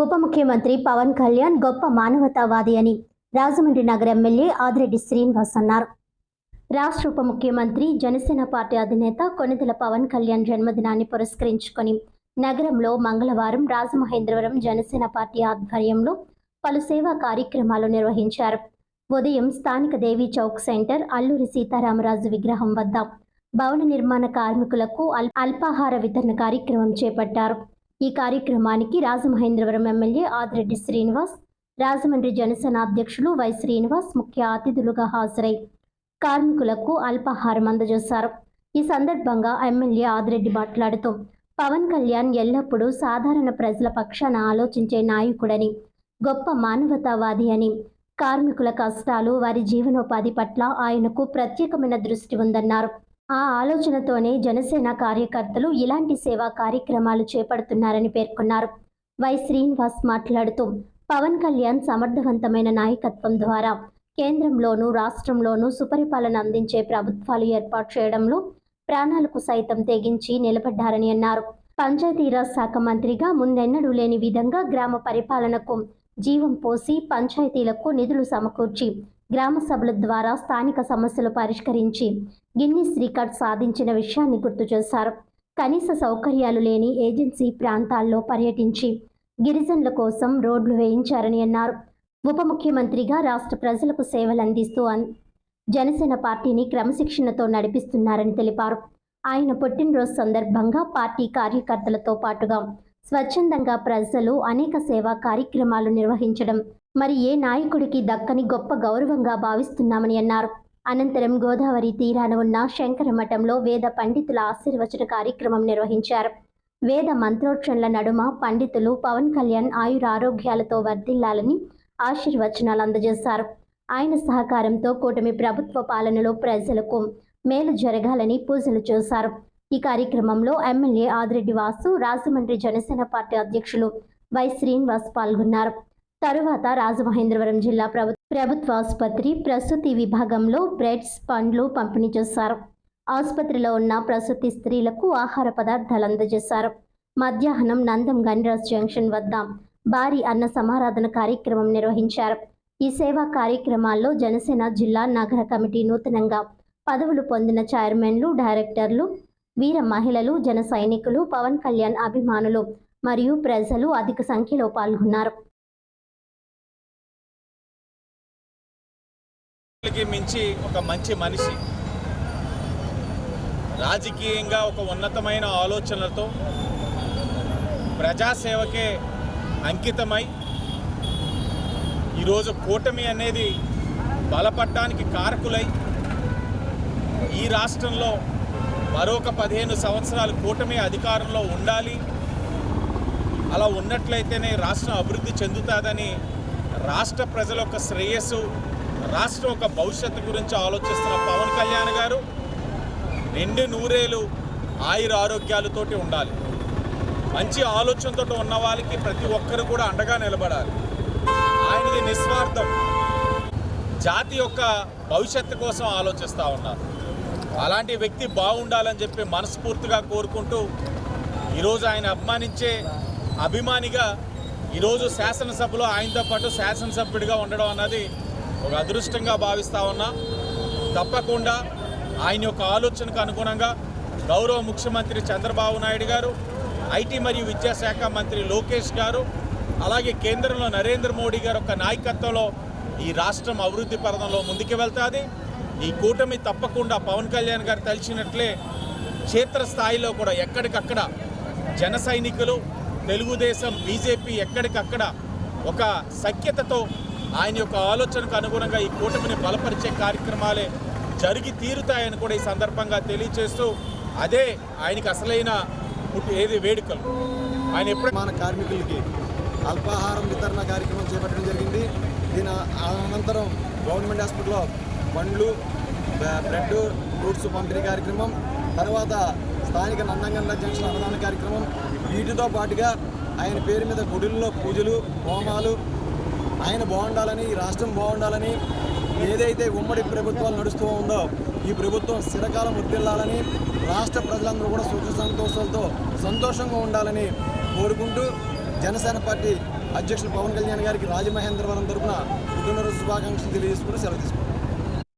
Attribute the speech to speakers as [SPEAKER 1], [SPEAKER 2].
[SPEAKER 1] ఉప ముఖ్యమంత్రి పవన్ కళ్యాణ్ గొప్ప మానవతావాది అని రాజమండ్రి నగర ఎమ్మెల్యే ఆదిరెడ్డి శ్రీనివాస్ అన్నారు. రాష్ట్ర ఉప ముఖ్యమంత్రి జనసేన పార్టీ అధినేత కొణిదెల పవన్ కళ్యాణ్ జన్మదినాన్ని పురస్కరించుకొని నగరంలో మంగళవారం రాజమహేంద్రవరం జనసేన పార్టీ ఆధ్వర్యంలో పలు సేవా కార్యక్రమాలు నిర్వహించారు. ఉదయం స్థానిక దేవీ చౌక్ సెంటర్ అల్లూరి సీతారామరాజు విగ్రహం వద్ద భవన నిర్మాణ కార్మికులకు అల్పాహార వితరణ కార్యక్రమం చేపట్టారు. ఈ కార్యక్రమానికి రాజమహేంద్రవరం ఎమ్మెల్యే ఆదిరెడ్డి శ్రీనివాస్, రాజమండ్రి జనసేన అధ్యక్షులు వై శ్రీనివాస్ ముఖ్య అతిథులుగా హాజరై కార్మికులకు అల్పాహారం అందజేశారు. ఈ సందర్భంగా ఎమ్మెల్యే ఆదిరెడ్డి మాట్లాడుతూ పవన్ కళ్యాణ్ ఎల్లప్పుడూ సాధారణ ప్రజల పక్షాన ఆలోచించే నాయకుడని, గొప్ప మానవతావాది అని, కార్మికుల కష్టాలు, వారి జీవనోపాధి పట్ల ఆయనకు ప్రత్యేకమైన దృష్టి ఉందన్నారు. ఆ ఆలోచనతోనే జనసేన కార్యకర్తలు ఇలాంటి సేవా కార్యక్రమాలు చేపడుతున్నారని పేర్కొన్నారు. వై శ్రీనివాస్ మాట్లాడుతూ పవన్ కళ్యాణ్ సమర్థవంతమైన నాయకత్వం ద్వారా కేంద్రంలోనూ రాష్ట్రంలోనూ సుపరిపాలన అందించే ప్రభుత్వాలు ఏర్పాటు చేయడంలో ప్రాణాలకు సైతం తెగించి నిలబడ్డారని అన్నారు. పంచాయతీరాజ్ శాఖ మంత్రిగా ముందెన్నడూ లేని విధంగా గ్రామ పరిపాలనకు జీవం పోసి పంచాయతీలకు నిధులు సమకూర్చి గ్రామ సభల ద్వారా స్థానిక సమస్యలు పరిష్కరించి గిన్నిస్ రికార్డ్ సాధించిన విషయాన్ని గుర్తు చేశారు. కనీస సౌకర్యాలు లేని ఏజెన్సీ ప్రాంతాల్లో పర్యటించి గిరిజనుల కోసం రోడ్లు వేయించారని అన్నారు. ఉప ముఖ్యమంత్రిగా రాష్ట్ర ప్రజలకు సేవలు అందిస్తూ జనసేన పార్టీని క్రమశిక్షణతో నడిపిస్తున్నారని తెలిపారు. ఆయన పుట్టినరోజు సందర్భంగా పార్టీ కార్యకర్తలతో పాటుగా స్వచ్ఛందంగా ప్రజలు అనేక సేవా కార్యక్రమాలు నిర్వహించడం మరి ఏ నాయకుడికి దక్కని గొప్ప గౌరవంగా భావిస్తున్నామని అన్నారు. అనంతరం గోదావరి తీరాన ఉన్న శంకర మఠంలో వేద పండితుల ఆశీర్వచన కార్యక్రమం నిర్వహించారు. వేద మంత్రోచ్చరణల నడుమ పండితులు పవన్ కళ్యాణ్ ఆయురారోగ్యాలతో వర్ధిల్లాలని ఆశీర్వచనాలు అందజేశారు. ఆయన సహకారంతో కూటమి ప్రభుత్వ పాలనలో ప్రజలకు మేలు జరగాలని పూజలు చేశారు. ఈ కార్యక్రమంలో ఎమ్మెల్యే ఆదిరెడ్డి వాసు, రాజమండ్రి జనసేన పార్టీ అధ్యక్షులు వై శ్రీనివాస్ పాల్గొన్నారు. తరువాత రాజమహేంద్రవరం జిల్లా ప్రభుత్వ ఆసుపత్రి ప్రసూతి విభాగంలో బ్రెడ్స్, పండ్లు పంపిణీ చేశారు. ఆసుపత్రిలో ఉన్న ప్రసూతి స్త్రీలకు ఆహార పదార్థాలు అందజేశారు. మధ్యాహ్నం నందం గన్రాజ్ జంక్షన్ వద్ద భారీ అన్న సమారాధన కార్యక్రమం నిర్వహించారు. ఈ సేవా కార్యక్రమాల్లో జనసేన జిల్లా నగర కమిటీ నూతనంగా పదవులు పొందిన చైర్మన్లు, డైరెక్టర్లు, వీర మహిళలు, జన సైనికులు, పవన్ కళ్యాణ్ అభిమానులు మరియు ప్రజలు అధిక సంఖ్యలో పాల్గొన్నారు.
[SPEAKER 2] మించి ఒక మంచి మనిషి, రాజకీయంగా ఒక ఉన్నతమైన ఆలోచనలతో ప్రజాసేవకే అంకితమై ఈరోజు కూటమి అనేది బలపడడానికి కారకులై ఈ రాష్ట్రంలో మరొక 15 సంవత్సరాలు కూటమి అధికారంలో ఉండాలి, అలా ఉన్నట్లయితేనే రాష్ట్రం అభివృద్ధి చెందుతుందని రాష్ట్ర ప్రజల యొక్క శ్రేయస్సు, రాష్ట్రం ఒక భవిష్యత్తు గురించి ఆలోచిస్తున్న పవన్ కళ్యాణ్ గారు నిండు నూరేలు ఆయుర ఆరోగ్యాలతోటి ఉండాలి. మంచి ఆలోచనతో ఉన్న వాళ్ళకి ప్రతి ఒక్కరు కూడా అండగా నిలబడాలి. ఆయనది నిస్వార్థం, జాతి యొక్క భవిష్యత్తు కోసం ఆలోచిస్తూ ఉన్నారు. అలాంటి వ్యక్తి బాగుండాలని చెప్పి మనస్ఫూర్తిగా కోరుకుంటూ ఈరోజు ఆయన అభిమానించే అభిమానిగా ఈరోజు శాసనసభలో ఆయనతో పాటు శాసనసభ్యుడిగా ఉండడం అన్నది ఒక అదృష్టంగా భావిస్తూ ఉన్నా. తప్పకుండా ఆయన యొక్క ఆలోచనకు అనుగుణంగా గౌరవ ముఖ్యమంత్రి చంద్రబాబు నాయుడు గారు, ఐటీ మరియు విద్యాశాఖ మంత్రి లోకేష్ గారు, అలాగే కేంద్రంలో నరేంద్ర మోడీ గారు యొక్క నాయకత్వంలో ఈ రాష్ట్రం అభివృద్ధి పథంలో ముందుకు వెళ్తుంది. ఈ కూటమి తప్పకుండా పవన్ కళ్యాణ్ గారు తలిచినట్లే క్షేత్రస్థాయిలో కూడా ఎక్కడికక్కడ జన సైనికులు, తెలుగుదేశం, బీజేపీ ఎక్కడికక్కడ ఒక సఖ్యతతో ఆయన యొక్క ఆలోచనకు అనుగుణంగా ఈ కూటమిని బలపరిచే కార్యక్రమాలే జరిగి తీరుతాయని కూడా ఈ సందర్భంగా తెలియజేస్తూ, అదే ఆయనకి అసలైన వేడుకలు. ఆయన ఎప్పుడు
[SPEAKER 3] మన కార్మికులకి అల్పాహారం వితరణ కార్యక్రమం చేపట్టడం జరిగింది. దీని అనంతరం గవర్నమెంట్ హాస్పిటల్లో పండ్లు, బ్రెడ్, ఫ్రూట్స్ పంపిణీ కార్యక్రమం, తర్వాత స్థానిక నందంగండ్ల జంక్షన్ అన్నదాన కార్యక్రమం, వీటితో పాటుగా ఆయన పేరు మీద గుడుల్లో పూజలు, హోమాలు, ఆయన బాగుండాలని, ఈ రాష్ట్రం బాగుండాలని, ఏదైతే ఉమ్మడి ప్రభుత్వాలు నడుస్తూ ఉందో ఈ ప్రభుత్వం స్థిరకాలం వర్ధిల్లాలని, రాష్ట్ర ప్రజలందరూ కూడా సుఖ సంతోషాలతో సంతోషంగా ఉండాలని కోరుకుంటూ జనసేన పార్టీ అధ్యక్షులు పవన్ కళ్యాణ్ గారికి రాజమహేంద్రవరం తరఫున పుట్టినరోజు శుభాకాంక్షలు తెలియజేసుకుని సెలవు తీసుకుంటాం.